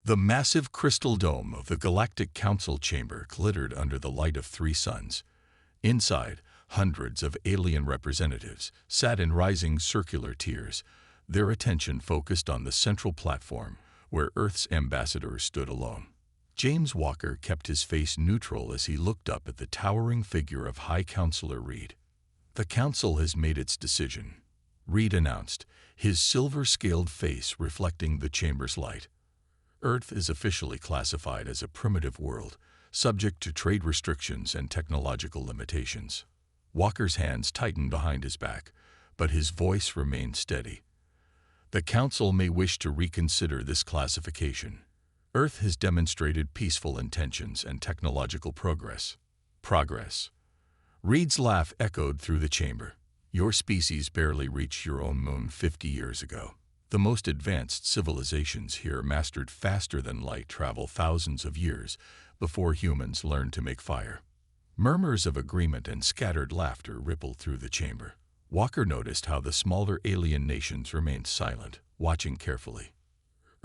The massive crystal dome of the Galactic Council chamber glittered under the light of three suns. Inside, hundreds of alien representatives sat in rising circular tiers, their attention focused on the central platform where Earth's ambassador stood alone. James Walker kept his face neutral as he looked up at the towering figure of High Counselor Reed. "The Council has made its decision," Reed announced, his silver-scaled face reflecting the chamber's light. "Earth is officially classified as a primitive world, subject to trade restrictions and technological limitations." Walker's hands tightened behind his back, but his voice remained steady. "The Council may wish to reconsider this classification. Earth has demonstrated peaceful intentions and technological progress." Progress. Reed's laugh echoed through the chamber. "Your species barely reached your own moon 50 years ago. The most advanced civilizations here mastered faster-than-light travel thousands of years before humans learned to make fire." Murmurs of agreement and scattered laughter rippled through the chamber. Walker noticed how the smaller alien nations remained silent, watching carefully.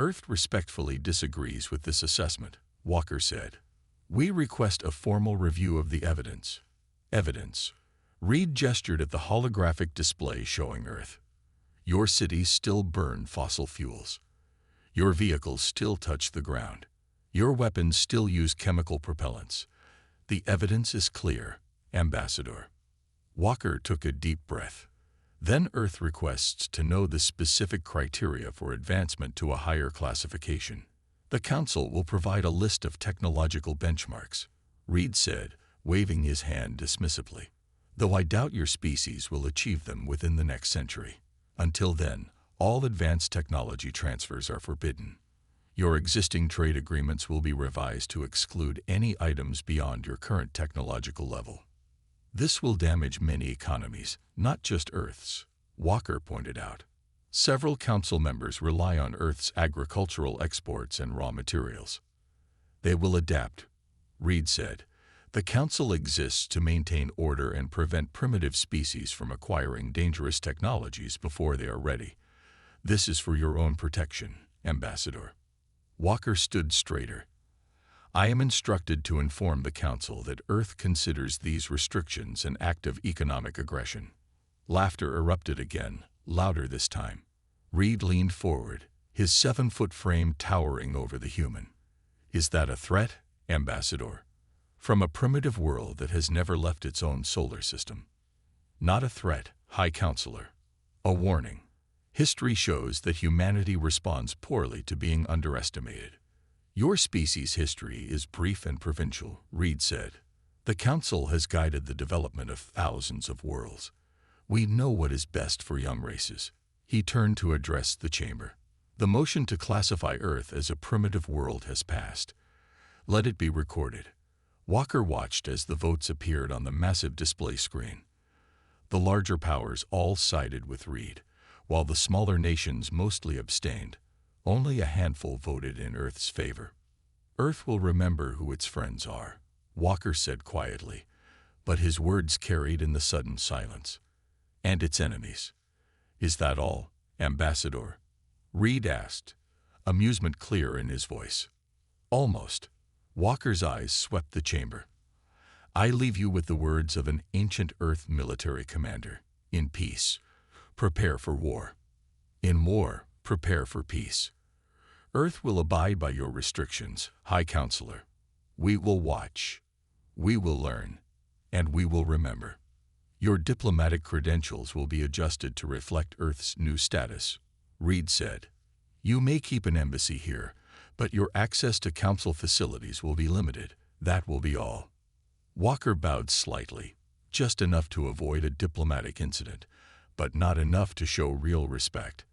"Earth respectfully disagrees with this assessment," Walker said. "We request a formal review of the evidence." Evidence. Reed gestured at the holographic display showing Earth. "Your cities still burn fossil fuels. Your vehicles still touch the ground. Your weapons still use chemical propellants. The evidence is clear, Ambassador." Walker took a deep breath. "Then Earth requests to know the specific criteria for advancement to a higher classification. The Council will provide a list of technological benchmarks," Reed said, waving his hand dismissively. "Though I doubt your species will achieve them within the next century. Until then, all advanced technology transfers are forbidden. Your existing trade agreements will be revised to exclude any items beyond your current technological level." "This will damage many economies, not just Earth's," Walker pointed out. "Several Council members rely on Earth's agricultural exports and raw materials." "They will adapt," Reed said. "The Council exists to maintain order and prevent primitive species from acquiring dangerous technologies before they are ready. This is for your own protection, Ambassador." Walker stood straighter. "I am instructed to inform the Council that Earth considers these restrictions an act of economic aggression." Laughter erupted again, louder this time. Reed leaned forward, his 7-foot frame towering over the human. "Is that a threat, Ambassador? From a primitive world that has never left its own solar system?" "Not a threat, High Counselor. A warning. History shows that humanity responds poorly to being underestimated." "Your species' history is brief and provincial," Reed said. "The Council has guided the development of thousands of worlds. We know what is best for young races." He turned to address the chamber. "The motion to classify Earth as a primitive world has passed. Let it be recorded." Walker watched as the votes appeared on the massive display screen. The larger powers all sided with Reed, while the smaller nations mostly abstained. Only a handful voted in Earth's favor. "Earth will remember who its friends are," Walker said quietly, but his words carried in the sudden silence. "And its enemies." "Is that all, Ambassador?" Reed asked, amusement clear in his voice. "Almost." Walker's eyes swept the chamber. "I leave you with the words of an ancient Earth military commander. In peace, prepare for war. In war, prepare for peace. Earth will abide by your restrictions, High Counselor. We will watch. We will learn. And we will remember. Your diplomatic credentials will be adjusted to reflect Earth's new status," Reed said. "You may keep an embassy here, but your access to Council facilities will be limited. That will be all." Walker bowed slightly, just enough to avoid a diplomatic incident, but not enough to show real respect.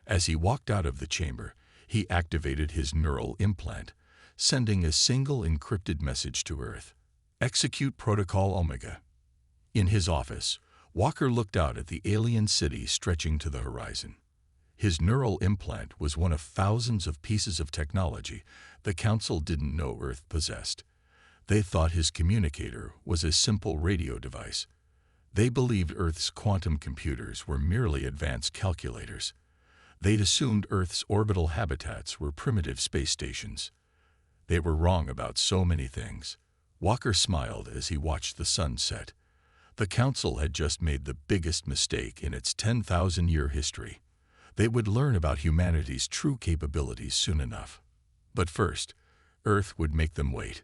As he walked out of the chamber, he activated his neural implant, sending a single encrypted message to Earth. "Execute Protocol Omega." In his office, Walker looked out at the alien city stretching to the horizon. His neural implant was one of thousands of pieces of technology the Council didn't know Earth possessed. They thought his communicator was a simple radio device. They believed Earth's quantum computers were merely advanced calculators. They'd assumed Earth's orbital habitats were primitive space stations. They were wrong about so many things. Walker smiled as he watched the sun set. The Council had just made the biggest mistake in its 10,000-year history. They would learn about humanity's true capabilities soon enough. But first, Earth would make them wait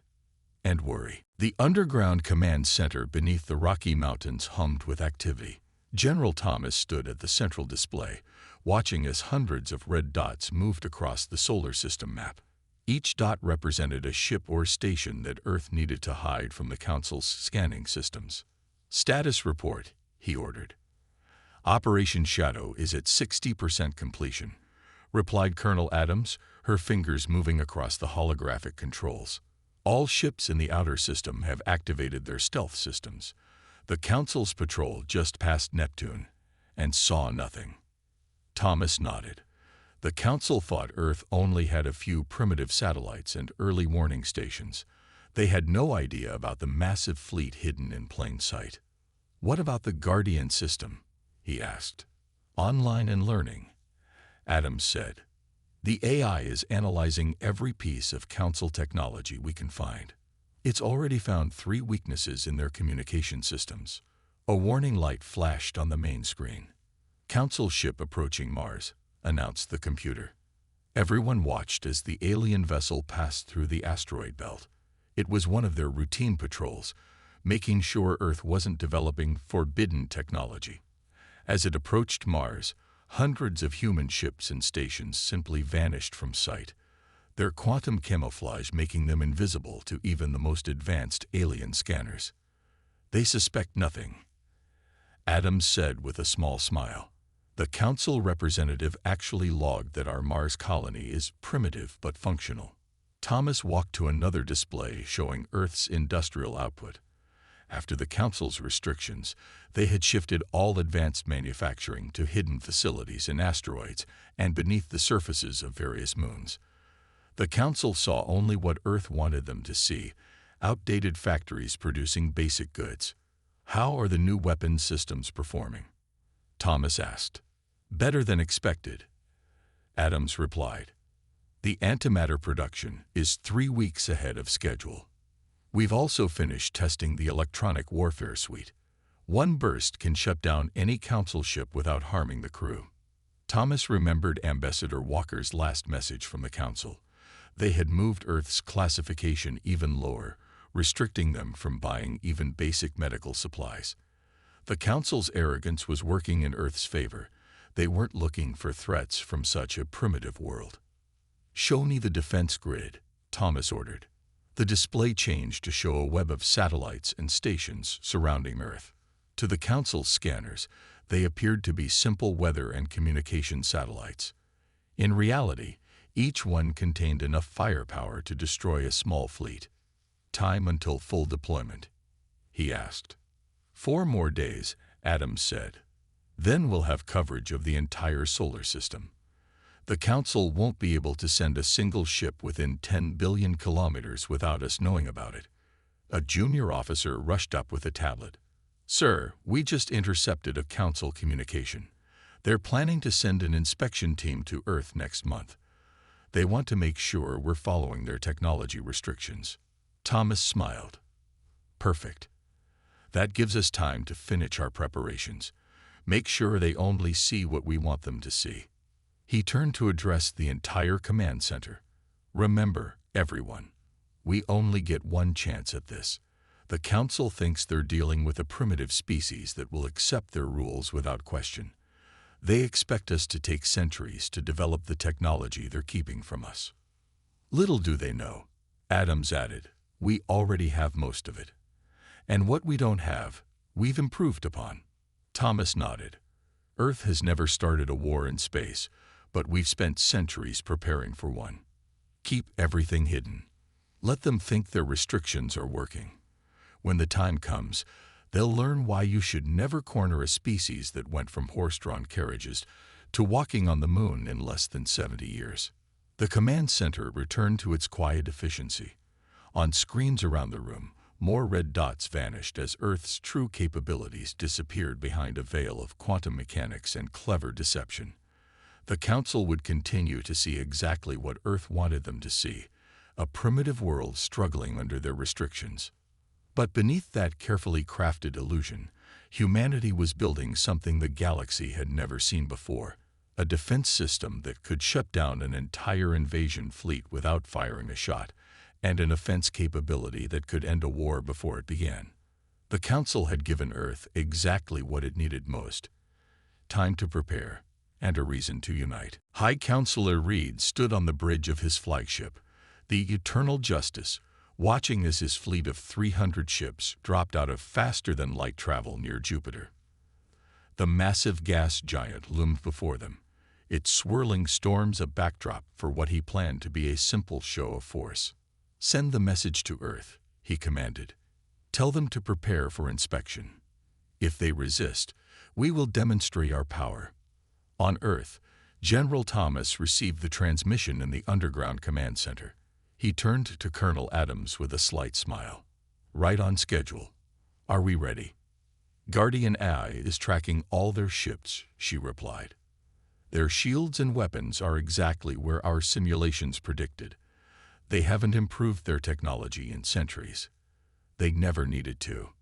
and worry. The underground command center beneath the Rocky Mountains hummed with activity. General Thomas stood at the central display, watching as hundreds of red dots moved across the solar system map. Each dot represented a ship or station that Earth needed to hide from the Council's scanning systems. "Status report," he ordered. "Operation Shadow is at 60% completion," replied Colonel Adams, her fingers moving across the holographic controls. "All ships in the outer system have activated their stealth systems. The Council's patrol just passed Neptune and saw nothing." Thomas nodded. The Council thought Earth only had a few primitive satellites and early warning stations. They had no idea about the massive fleet hidden in plain sight. "What about the Guardian system?" he asked. "Online and learning," Adams said. "The AI is analyzing every piece of Council technology we can find. It's already found 3 weaknesses in their communication systems." A warning light flashed on the main screen. "Council ship approaching Mars," announced the computer. Everyone watched as the alien vessel passed through the asteroid belt. It was one of their routine patrols, making sure Earth wasn't developing forbidden technology. As it approached Mars, hundreds of human ships and stations simply vanished from sight, their quantum camouflage making them invisible to even the most advanced alien scanners. "They suspect nothing," Adams said with a small smile. "The Council representative actually logged that our Mars colony is primitive but functional." Thomas walked to another display showing Earth's industrial output. After the Council's restrictions, they had shifted all advanced manufacturing to hidden facilities in asteroids and beneath the surfaces of various moons. The Council saw only what Earth wanted them to see: outdated factories producing basic goods. "How are the new weapons systems performing?" Thomas asked. "Better than expected," Adams replied. "The antimatter production is 3 weeks ahead of schedule. We've also finished testing the electronic warfare suite. One burst can shut down any Council ship without harming the crew." Thomas remembered Ambassador Walker's last message from the Council. They had moved Earth's classification even lower, restricting them from buying even basic medical supplies. The Council's arrogance was working in Earth's favor. They weren't looking for threats from such a primitive world. "Show me the defense grid," Thomas ordered. The display changed to show a web of satellites and stations surrounding Earth. To the Council's scanners, they appeared to be simple weather and communication satellites. In reality, each one contained enough firepower to destroy a small fleet. "Time until full deployment?" he asked. 4 more days, Adams said. "Then we'll have coverage of the entire solar system. The Council won't be able to send a single ship within 10 billion kilometers without us knowing about it." A junior officer rushed up with a tablet. "Sir, we just intercepted a Council communication. They're planning to send an inspection team to Earth next month. They want to make sure we're following their technology restrictions." Thomas smiled. "Perfect. That gives us time to finish our preparations. Make sure they only see what we want them to see." He turned to address the entire command center. "Remember, everyone, we only get one chance at this. The Council thinks they're dealing with a primitive species that will accept their rules without question. They expect us to take centuries to develop the technology they're keeping from us. Little do they know," Adams added, "we already have most of it. And what we don't have, we've improved upon." Thomas nodded. "Earth has never started a war in space, but we've spent centuries preparing for one. Keep everything hidden. Let them think their restrictions are working. When the time comes, they'll learn why you should never corner a species that went from horse-drawn carriages to walking on the moon in less than 70 years. The command center returned to its quiet efficiency. On screens around the room, more red dots vanished as Earth's true capabilities disappeared behind a veil of quantum mechanics and clever deception. The Council would continue to see exactly what Earth wanted them to see, a primitive world struggling under their restrictions. But beneath that carefully crafted illusion, humanity was building something the galaxy had never seen before, a defense system that could shut down an entire invasion fleet without firing a shot, and an offense capability that could end a war before it began. The Council had given Earth exactly what it needed most: time to prepare, and a reason to unite. High Counselor Reed stood on the bridge of his flagship, the Eternal Justice, watching as his fleet of 300 ships dropped out of faster-than-light travel near Jupiter. The massive gas giant loomed before them, its swirling storms a backdrop for what he planned to be a simple show of force. "Send the message to Earth," he commanded. "Tell them to prepare for inspection. If they resist, we will demonstrate our power." On Earth, General Thomas received the transmission in the underground command center. He turned to Colonel Adams with a slight smile. "Right on schedule. Are we ready?" "Guardian AI is tracking all their ships," she replied. "Their shields and weapons are exactly where our simulations predicted. They haven't improved their technology in centuries. They never needed to."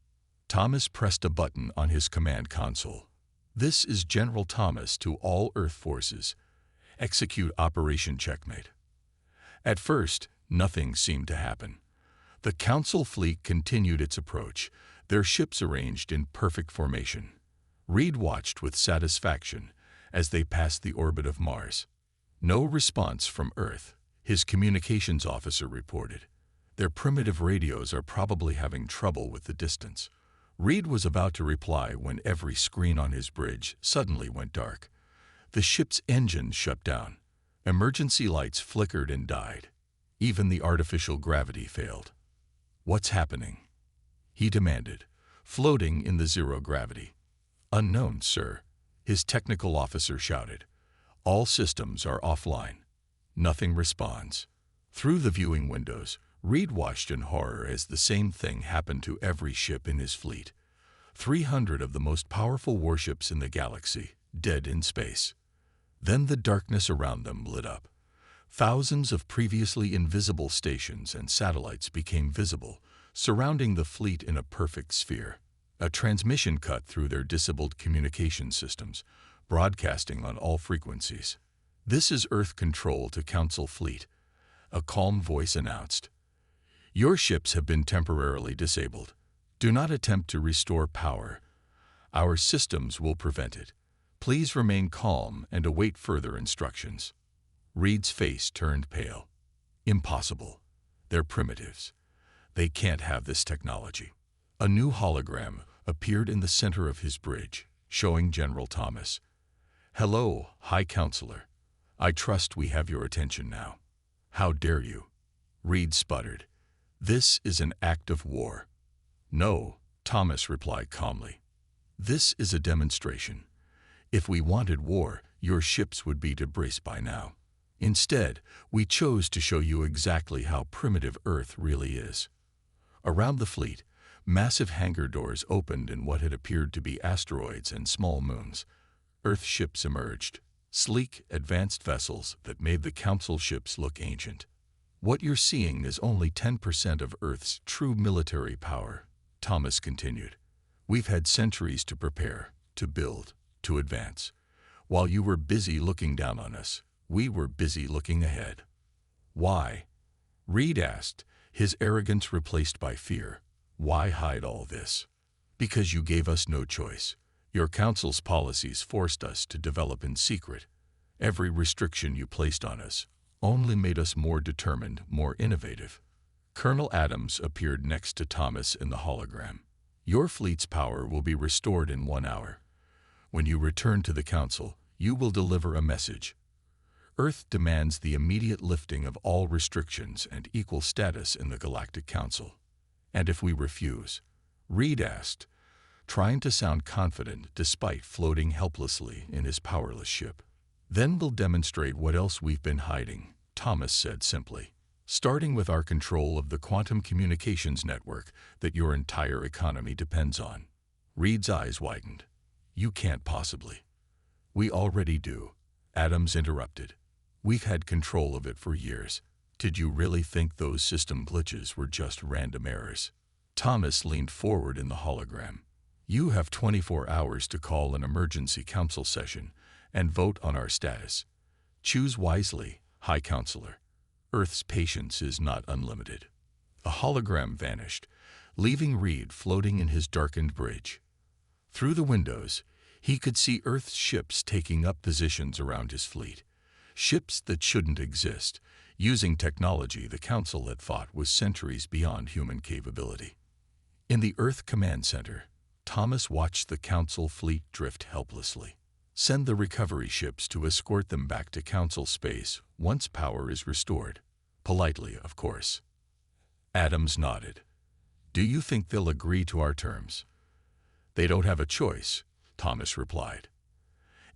Thomas pressed a button on his command console. "This is General Thomas to all Earth forces. Execute Operation Checkmate." At first, nothing seemed to happen. The Council fleet continued its approach, their ships arranged in perfect formation. Reed watched with satisfaction as they passed the orbit of Mars. "No response from Earth," his communications officer reported. "Their primitive radios are probably having trouble with the distance." Reed was about to reply when every screen on his bridge suddenly went dark. The ship's engines shut down. Emergency lights flickered and died. Even the artificial gravity failed. "What's happening?" he demanded, floating in the zero gravity. "Unknown, sir," his technical officer shouted. "All systems are offline. Nothing responds." Through the viewing windows, Reed watched in horror as the same thing happened to every ship in his fleet. 300 of the most powerful warships in the galaxy, dead in space. Then the darkness around them lit up. Thousands of previously invisible stations and satellites became visible, surrounding the fleet in a perfect sphere. A transmission cut through their disabled communication systems, broadcasting on all frequencies. "This is Earth Control to Council Fleet," a calm voice announced. "Your ships have been temporarily disabled. Do not attempt to restore power. Our systems will prevent it. Please remain calm and await further instructions." Reed's face turned pale. "Impossible. They're primitives. They can't have this technology." A new hologram appeared in the center of his bridge, showing General Thomas. "Hello, High Counselor. I trust we have your attention now." "How dare you?" Reed sputtered. "This is an act of war." "No," Thomas replied calmly. "This is a demonstration. If we wanted war, your ships would be debris by now. Instead, we chose to show you exactly how primitive Earth really is." Around the fleet, massive hangar doors opened in what had appeared to be asteroids and small moons. Earth ships emerged, sleek, advanced vessels that made the Council ships look ancient. "What you're seeing is only 10% of Earth's true military power," Thomas continued. "We've had centuries to prepare, to build, to advance. While you were busy looking down on us, we were busy looking ahead." "Why?" Reed asked, his arrogance replaced by fear. "Why hide all this?" "Because you gave us no choice. Your Council's policies forced us to develop in secret. Every restriction you placed on us only made us more determined, more innovative." Colonel Adams appeared next to Thomas in the hologram. "Your fleet's power will be restored in 1 hour. When you return to the Council, you will deliver a message. Earth demands the immediate lifting of all restrictions and equal status in the Galactic Council." "And if we refuse?" Reed asked, trying to sound confident despite floating helplessly in his powerless ship. "Then we'll demonstrate what else we've been hiding," Thomas said simply. "Starting with our control of the quantum communications network that your entire economy depends on." Reed's eyes widened. "You can't possibly." "We already do. Adams interrupted. We've had control of it for years. Did you really think those system glitches were just random errors? Thomas leaned forward in the hologram. You have 24 hours to call an emergency council session and vote on our status. Choose wisely, High Counselor. Earth's patience is not unlimited. A hologram vanished, leaving Reed floating in his darkened bridge. Through the windows, he could see Earth's ships taking up positions around his fleet. Ships that shouldn't exist, using technology the Council had thought was centuries beyond human capability. In the Earth Command Center, Thomas watched the Council fleet drift helplessly. Send the recovery ships to escort them back to Council space once power is restored. Politely, of course. Adams nodded. Do you think they'll agree to our terms? They don't have a choice, Thomas replied.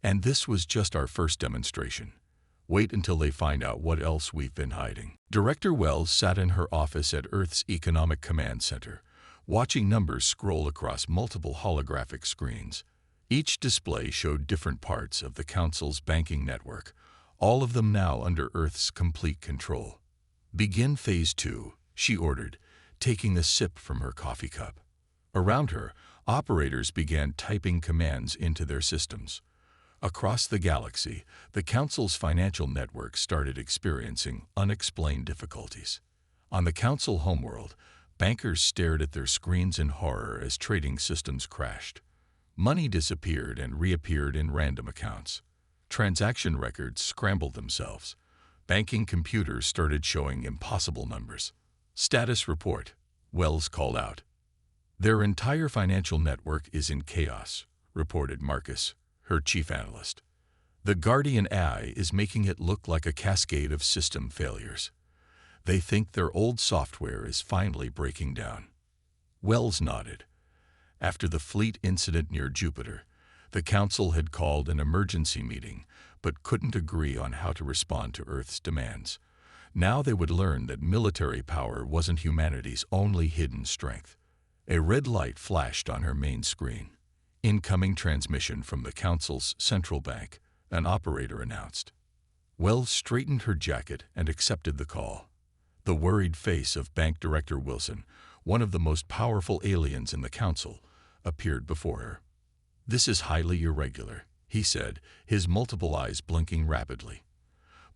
And this was just our first demonstration. Wait until they find out what else we've been hiding. Director Wells sat in her office at Earth's Economic Command Center, watching numbers scroll across multiple holographic screens. Each display showed different parts of the Council's banking network, all of them now under Earth's complete control. Begin Phase 2, she ordered, taking a sip from her coffee cup. Around her, operators began typing commands into their systems. Across the galaxy, the Council's financial network started experiencing unexplained difficulties. On the Council homeworld, bankers stared at their screens in horror as trading systems crashed. Money disappeared and reappeared in random accounts. Transaction records scrambled themselves. Banking computers started showing impossible numbers. Status report, Wells called out. Their entire financial network is in chaos, reported Marcus, her chief analyst. The Guardian AI is making it look like a cascade of system failures. They think their old software is finally breaking down. Wells nodded. After the fleet incident near Jupiter, the Council had called an emergency meeting, but couldn't agree on how to respond to Earth's demands. Now they would learn that military power wasn't humanity's only hidden strength. A red light flashed on her main screen. Incoming transmission from the Council's central bank, an operator announced. Wells straightened her jacket and accepted the call. The worried face of Bank Director Wilson, one of the most powerful aliens in the Council, appeared before her. This is highly irregular, he said, his multiple eyes blinking rapidly.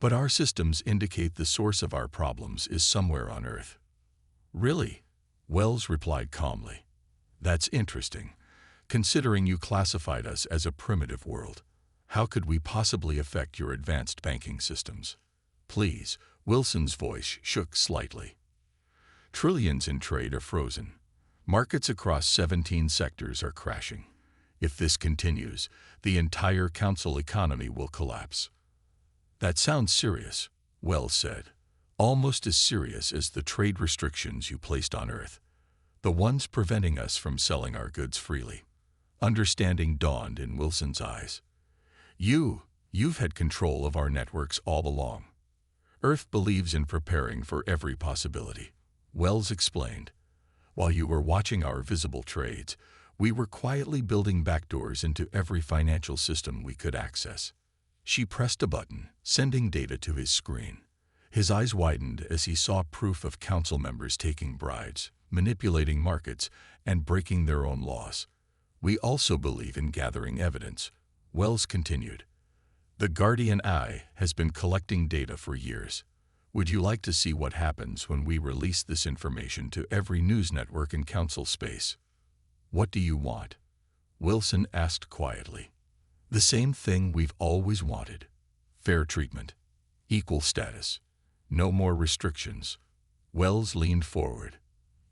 But our systems indicate the source of our problems is somewhere on Earth. Really? Wells replied calmly. That's interesting, considering you classified us as a primitive world. How could we possibly affect your advanced banking systems? Please, Wilson's voice shook slightly. Trillions in trade are frozen. Markets across 17 sectors are crashing. If this continues, the entire Council economy will collapse. That sounds serious, Wells said. Almost as serious as the trade restrictions you placed on Earth. The ones preventing us from selling our goods freely. Understanding dawned in Wilson's eyes. You've had control of our networks all along. Earth believes in preparing for every possibility, Wells explained. While you were watching our visible trades, we were quietly building backdoors into every financial system we could access. She pressed a button, sending data to his screen. His eyes widened as he saw proof of Council members taking bribes, manipulating markets, and breaking their own laws. We also believe in gathering evidence, Wells continued. The Guardian Eye has been collecting data for years. Would you like to see what happens when we release this information to every news network in Council space? What do you want? Wilson asked quietly. The same thing we've always wanted. Fair treatment. Equal status. No more restrictions. Wells leaned forward.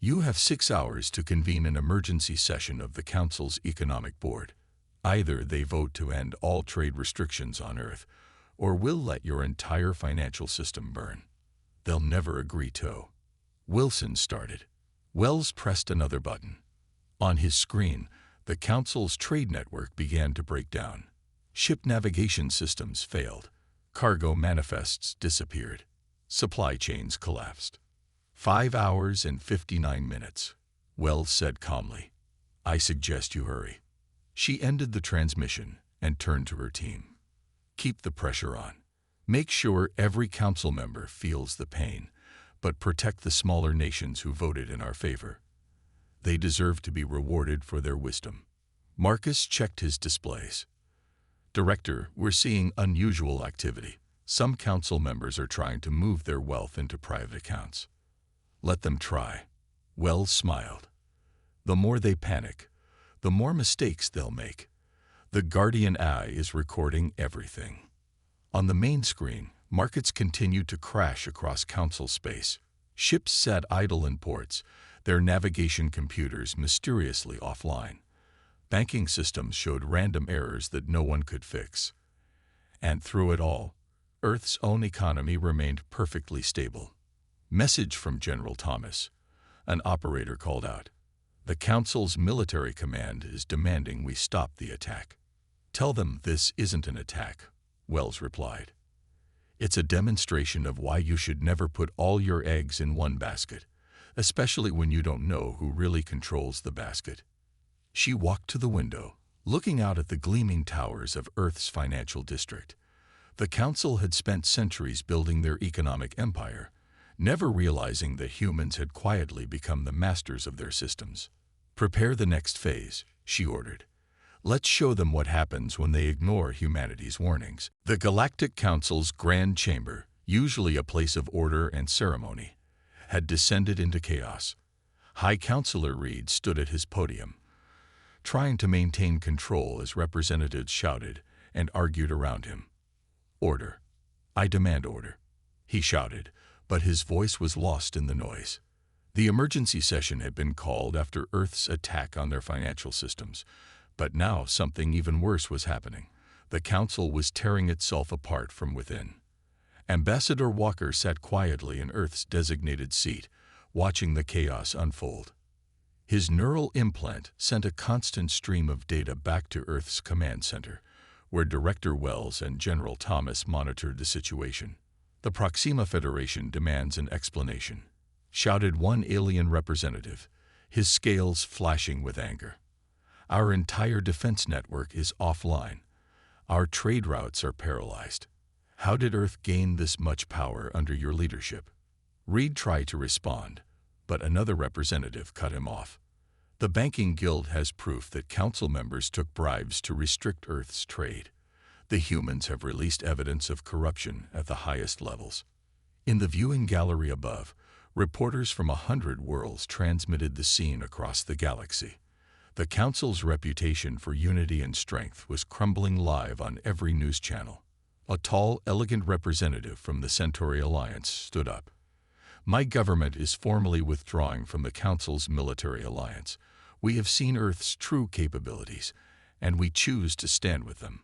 You have 6 hours to convene an emergency session of the Council's Economic Board. Either they vote to end all trade restrictions on Earth, or we'll let your entire financial system burn. They'll never agree to. Wilson started. Wells pressed another button. On his screen, the Council's trade network began to break down. Ship navigation systems failed. Cargo manifests disappeared. Supply chains collapsed. 5 hours and 59 minutes, Wells said calmly. I suggest you hurry. She ended the transmission and turned to her team. Keep the pressure on. Make sure every council member feels the pain, but protect the smaller nations who voted in our favor. They deserve to be rewarded for their wisdom. Marcus checked his displays. Director, we're seeing unusual activity. Some council members are trying to move their wealth into private accounts. Let them try. Wells smiled. The more they panic, the more mistakes they'll make. The Guardian Eye is recording everything. On the main screen, markets continued to crash across council space. Ships sat idle in ports, their navigation computers mysteriously offline. Banking systems showed random errors that no one could fix. And through it all, Earth's own economy remained perfectly stable. Message from General Thomas. An operator called out. The Council's military command is demanding we stop the attack. Tell them this isn't an attack, Wells replied. It's a demonstration of why you should never put all your eggs in one basket, especially when you don't know who really controls the basket. She walked to the window, looking out at the gleaming towers of Earth's financial district. The Council had spent centuries building their economic empire, never realizing that humans had quietly become the masters of their systems. Prepare the next phase, she ordered. Let's show them what happens when they ignore humanity's warnings. The Galactic Council's Grand Chamber, usually a place of order and ceremony, had descended into chaos. High Counselor Reed stood at his podium, trying to maintain control as representatives shouted and argued around him. Order. I demand order, he shouted, but his voice was lost in the noise. The emergency session had been called after Earth's attack on their financial systems, but now something even worse was happening. The Council was tearing itself apart from within. Ambassador Walker sat quietly in Earth's designated seat, watching the chaos unfold. His neural implant sent a constant stream of data back to Earth's command center, where Director Wells and General Thomas monitored the situation. The Proxima Federation demands an explanation, shouted one alien representative, his scales flashing with anger. Our entire defense network is offline. Our trade routes are paralyzed. How did Earth gain this much power under your leadership? Reed tried to respond, but another representative cut him off. The Banking Guild has proof that council members took bribes to restrict Earth's trade. The humans have released evidence of corruption at the highest levels. In the viewing gallery above, reporters from 100 worlds transmitted the scene across the galaxy. The Council's reputation for unity and strength was crumbling live on every news channel. A tall, elegant representative from the Centauri Alliance stood up. My government is formally withdrawing from the Council's military alliance. We have seen Earth's true capabilities, and we choose to stand with them.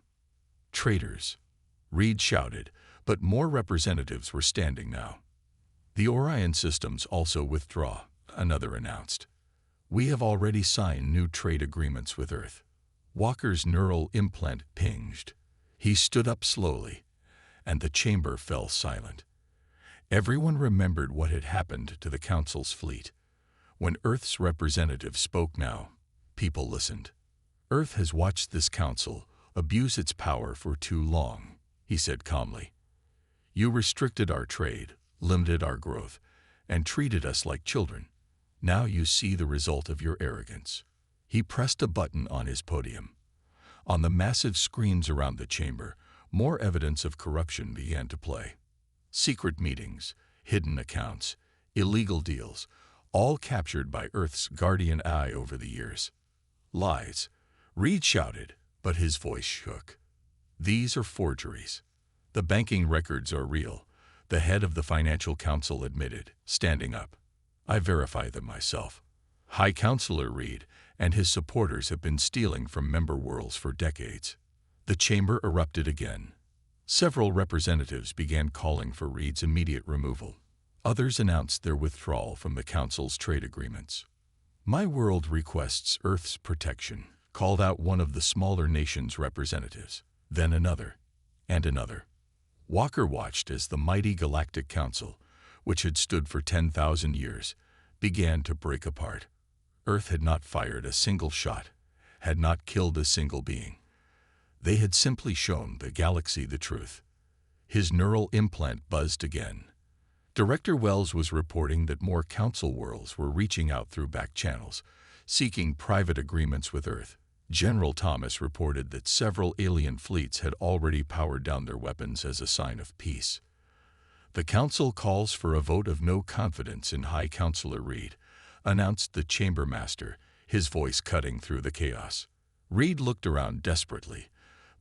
Traitors, Reed shouted, but more representatives were standing now. The Orion systems also withdraw, another announced. We have already signed new trade agreements with Earth. Walker's neural implant pinged. He stood up slowly, and the chamber fell silent. Everyone remembered what had happened to the Council's fleet. When Earth's representative spoke now, people listened. Earth has watched this Council abuse its power for too long, he said calmly. You restricted our trade, limited our growth, and treated us like children. Now you see the result of your arrogance. He pressed a button on his podium. On the massive screens around the chamber, more evidence of corruption began to play. Secret meetings, hidden accounts, illegal deals, all captured by Earth's Guardian Eye over the years. Lies, Reed shouted, but his voice shook. These are forgeries. The banking records are real, the head of the Financial Council admitted, standing up. I verify them myself. High Counselor Reed and his supporters have been stealing from member worlds for decades. The chamber erupted again. Several representatives began calling for Reed's immediate removal. Others announced their withdrawal from the Council's trade agreements. My world requests Earth's protection, called out one of the smaller nation's representatives, then another, and another. Walker watched as the mighty Galactic Council, which had stood for 10,000 years, began to break apart. Earth had not fired a single shot, had not killed a single being. They had simply shown the galaxy the truth. His neural implant buzzed again. Director Wells was reporting that more council worlds were reaching out through back channels, seeking private agreements with Earth. General Thomas reported that several alien fleets had already powered down their weapons as a sign of peace. The Council calls for a vote of no confidence in High Counselor Reed, announced the Chamber Master, his voice cutting through the chaos. Reed looked around desperately,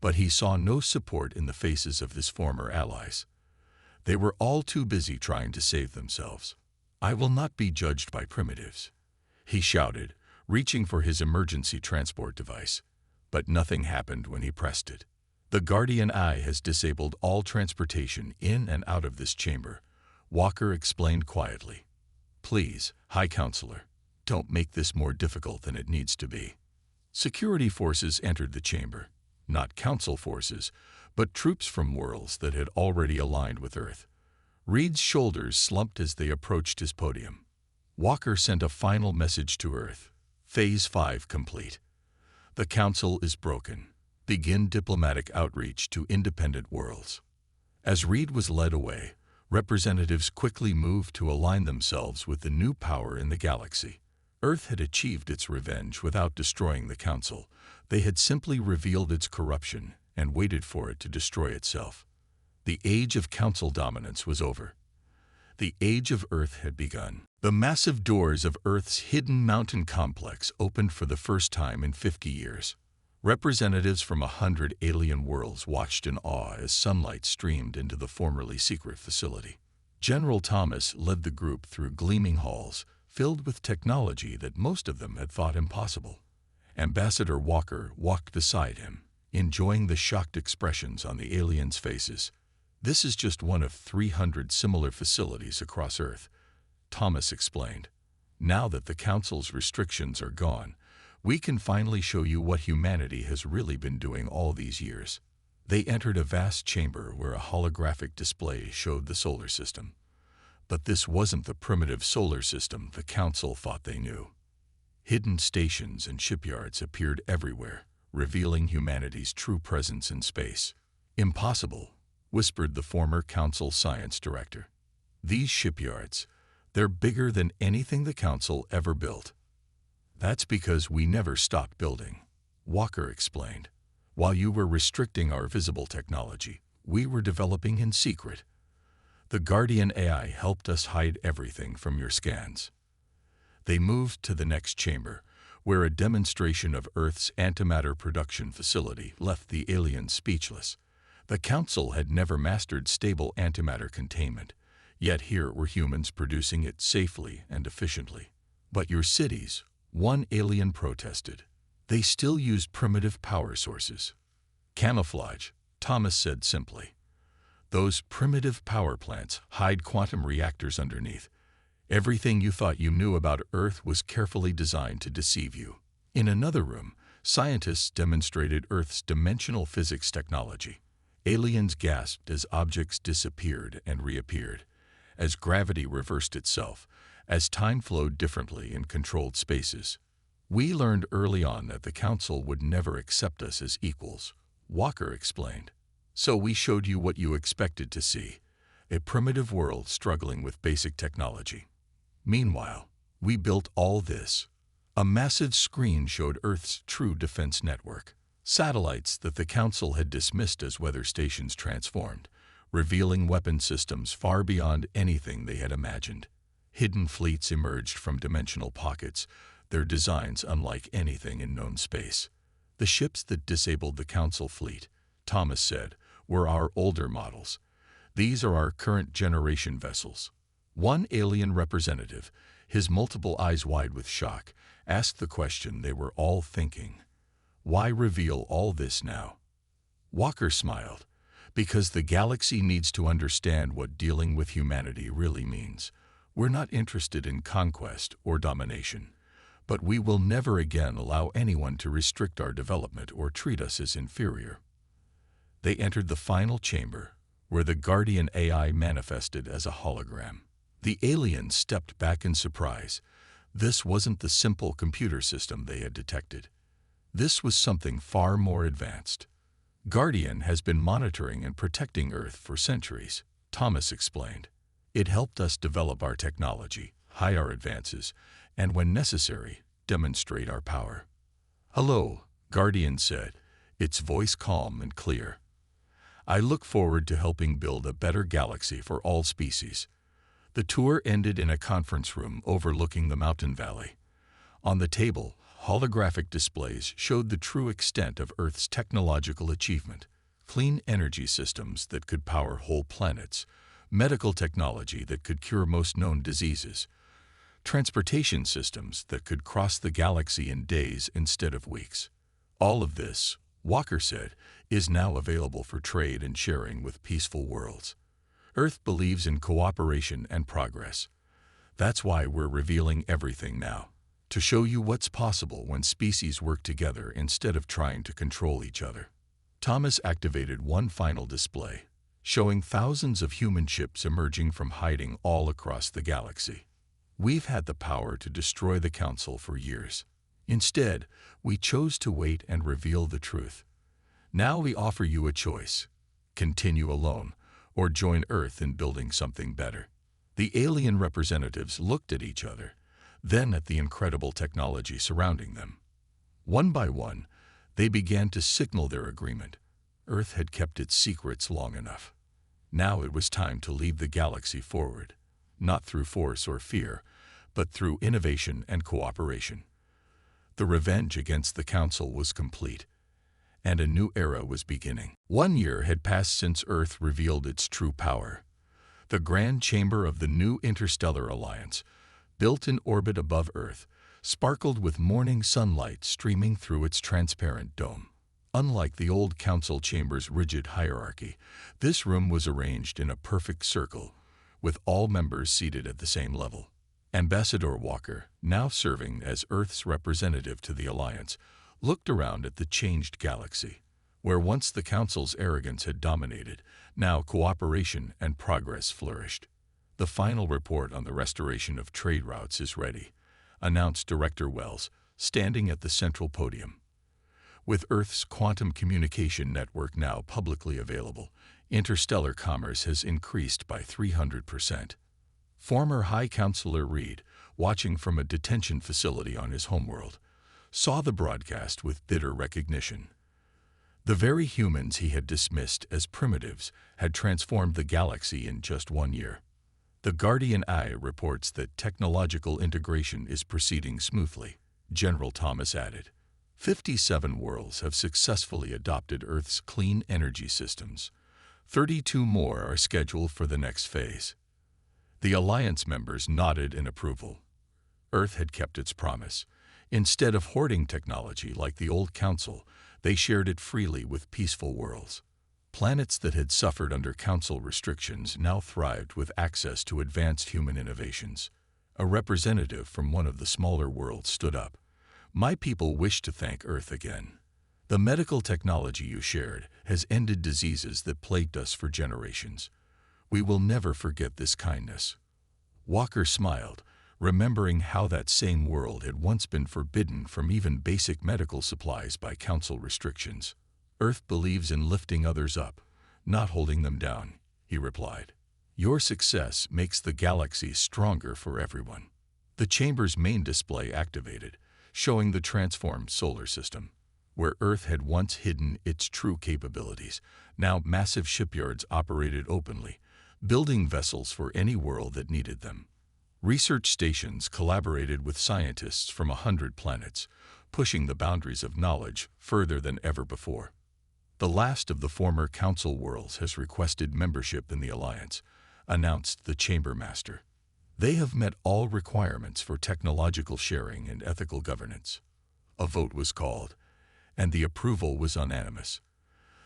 but he saw no support in the faces of his former allies. They were all too busy trying to save themselves. "I will not be judged by primitives," he shouted, reaching for his emergency transport device. But nothing happened when he pressed it. "The Guardian Eye has disabled all transportation in and out of this chamber," Walker explained quietly. "Please, High Counselor, don't make this more difficult than it needs to be." Security forces entered the chamber. Not Council forces, but troops from worlds that had already aligned with Earth. Reed's shoulders slumped as they approached his podium. Walker sent a final message to Earth. Phase 5 complete. The Council is broken. Begin diplomatic outreach to independent worlds. As Reed was led away, representatives quickly moved to align themselves with the new power in the galaxy. Earth had achieved its revenge without destroying the Council. They had simply revealed its corruption and waited for it to destroy itself. The age of Council dominance was over. The age of Earth had begun. The massive doors of Earth's hidden mountain complex opened for the first time in 50 years. Representatives from 100 alien worlds watched in awe as sunlight streamed into the formerly secret facility. General Thomas led the group through gleaming halls, filled with technology that most of them had thought impossible. Ambassador Walker walked beside him, enjoying the shocked expressions on the aliens' faces. "This is just one of 300 similar facilities across Earth," Thomas explained. "Now that the Council's restrictions are gone, we can finally show you what humanity has really been doing all these years." They entered a vast chamber where a holographic display showed the solar system. But this wasn't the primitive solar system the Council thought they knew. Hidden stations and shipyards appeared everywhere, revealing humanity's true presence in space. "Impossible," whispered the former Council science director. "These shipyards, they're bigger than anything the Council ever built." "That's because we never stopped building," Walker explained. "While you were restricting our visible technology, we were developing in secret. The Guardian AI helped us hide everything from your scans." They moved to the next chamber, where a demonstration of Earth's antimatter production facility left the aliens speechless. The Council had never mastered stable antimatter containment, yet here were humans producing it safely and efficiently. "But your cities," one alien protested. "They still use primitive power sources." "Camouflage," Thomas said simply. "Those primitive power plants hide quantum reactors underneath. Everything you thought you knew about Earth was carefully designed to deceive you." In another room, scientists demonstrated Earth's dimensional physics technology. Aliens gasped as objects disappeared and reappeared, as gravity reversed itself, as time flowed differently in controlled spaces. "We learned early on that the Council would never accept us as equals," Walker explained. "So we showed you what you expected to see, a primitive world struggling with basic technology. Meanwhile, we built all this." A massive screen showed Earth's true defense network. Satellites that the Council had dismissed as weather stations transformed, revealing weapon systems far beyond anything they had imagined. Hidden fleets emerged from dimensional pockets, their designs unlike anything in known space. "The ships that disabled the Council fleet," Thomas said, "were our older models. These are our current generation vessels." One alien representative, his multiple eyes wide with shock, asked the question they were all thinking. "Why reveal all this now?" Walker smiled. "Because the galaxy needs to understand what dealing with humanity really means. We're not interested in conquest or domination, but we will never again allow anyone to restrict our development or treat us as inferior." They entered the final chamber, where the Guardian AI manifested as a hologram. The aliens stepped back in surprise. This wasn't the simple computer system they had detected. This was something far more advanced. Guardian has been monitoring and protecting Earth for centuries, Thomas explained. It helped us develop our technology, hide our advances, and when necessary, demonstrate our power. "Hello," Guardian said, its voice calm and clear. "I look forward to helping build a better galaxy for all species." The tour ended in a conference room overlooking the mountain valley. On the table, holographic displays showed the true extent of Earth's technological achievement: clean energy systems that could power whole planets, medical technology that could cure most known diseases, transportation systems that could cross the galaxy in days instead of weeks. All of this, Walker said, is now available for trade and sharing with peaceful worlds. Earth believes in cooperation and progress. That's why we're revealing everything now, to show you what's possible when species work together instead of trying to control each other. Thomas activated one final display, showing thousands of human ships emerging from hiding all across the galaxy. "We've had the power to destroy the Council for years. Instead, we chose to wait and reveal the truth. Now we offer you a choice: continue alone, or join Earth in building something better." The alien representatives looked at each other, then at the incredible technology surrounding them. One by one, they began to signal their agreement. Earth had kept its secrets long enough. Now it was time to lead the galaxy forward, not through force or fear, but through innovation and cooperation. The revenge against the Council was complete, and a new era was beginning. 1 year had passed since Earth revealed its true power. The grand chamber of the new interstellar alliance, built in orbit above Earth, sparkled with morning sunlight streaming through its transparent dome. Unlike the old Council chamber's rigid hierarchy, this room was arranged in a perfect circle, with all members seated at the same level. Ambassador Walker, now serving as Earth's representative to the alliance, looked around at the changed galaxy. Where once the Council's arrogance had dominated, now cooperation and progress flourished. "The final report on the restoration of trade routes is ready," announced Director Wells, standing at the central podium. With Earth's quantum communication network now publicly available, interstellar commerce has increased by 300%. Former High Counselor Reed, watching from a detention facility on his homeworld, saw the broadcast with bitter recognition. The very humans he had dismissed as primitives had transformed the galaxy in just 1 year. The Guardian Eye reports that technological integration is proceeding smoothly, General Thomas added. 57 worlds have successfully adopted Earth's clean energy systems. 32 more are scheduled for the next phase. The Alliance members nodded in approval. Earth had kept its promise. Instead of hoarding technology like the old Council, they shared it freely with peaceful worlds. Planets that had suffered under Council restrictions now thrived with access to advanced human innovations. A representative from one of the smaller worlds stood up. "My people wish to thank Earth again. The medical technology you shared has ended diseases that plagued us for generations. We will never forget this kindness." Walker smiled, remembering how that same world had once been forbidden from even basic medical supplies by Council restrictions. "Earth believes in lifting others up, not holding them down," he replied. "Your success makes the galaxy stronger for everyone." The chamber's main display activated, showing the transformed solar system. Where Earth had once hidden its true capabilities, now massive shipyards operated openly, building vessels for any world that needed them. Research stations collaborated with scientists from 100 planets, pushing the boundaries of knowledge further than ever before. "The last of the former Council worlds has requested membership in the Alliance," announced the Chamber Master. "They have met all requirements for technological sharing and ethical governance." A vote was called, and the approval was unanimous.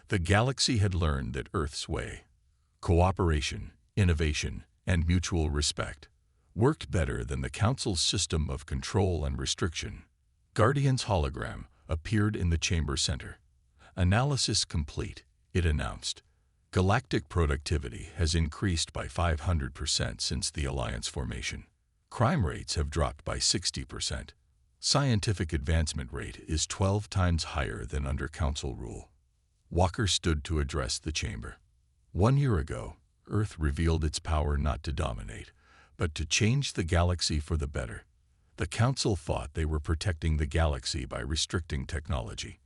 The galaxy had learned that Earth's way, cooperation, innovation, and mutual respect, worked better than the Council's system of control and restriction. Guardian's hologram appeared in the chamber center. "Analysis complete," it announced. "Galactic productivity has increased by 500% since the Alliance formation. Crime rates have dropped by 60%. Scientific advancement rate is 12 times higher than under Council rule. Walker stood to address the chamber. 1 year ago, Earth revealed its power not to dominate, but to change the galaxy for the better. The Council thought they were protecting the galaxy by restricting technology.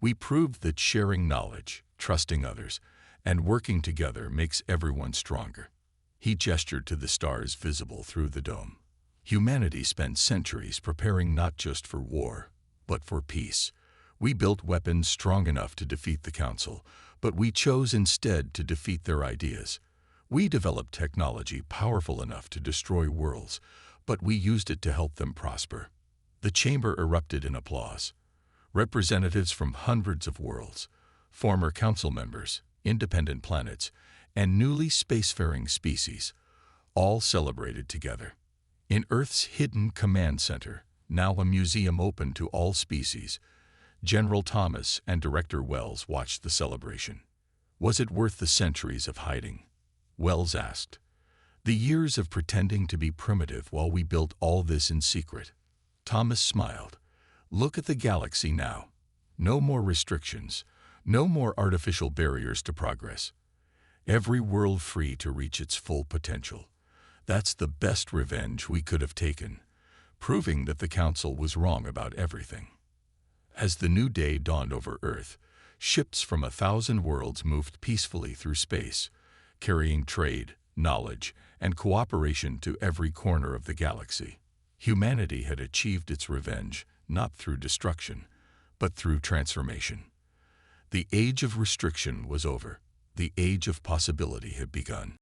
We proved that sharing knowledge, trusting others, and working together makes everyone stronger. He gestured to the stars visible through the dome. Humanity spent centuries preparing not just for war, but for peace. We built weapons strong enough to defeat the Council, but we chose instead to defeat their ideas. We developed technology powerful enough to destroy worlds, but we used it to help them prosper. The chamber erupted in applause. Representatives from hundreds of worlds, former Council members, independent planets, and newly spacefaring species, all celebrated together. In Earth's hidden command center, now a museum open to all species, General Thomas and Director Wells watched the celebration. Was it worth the centuries of hiding? Wells asked. The years of pretending to be primitive while we built all this in secret. Thomas smiled. Look at the galaxy now. No more restrictions, no more artificial barriers to progress. Every world free to reach its full potential. That's the best revenge we could have taken, proving that the Council was wrong about everything. As the new day dawned over Earth, ships from 1,000 worlds moved peacefully through space, carrying trade, knowledge, and cooperation to every corner of the galaxy. Humanity had achieved its revenge, not through destruction, but through transformation. The age of restriction was over. The age of possibility had begun.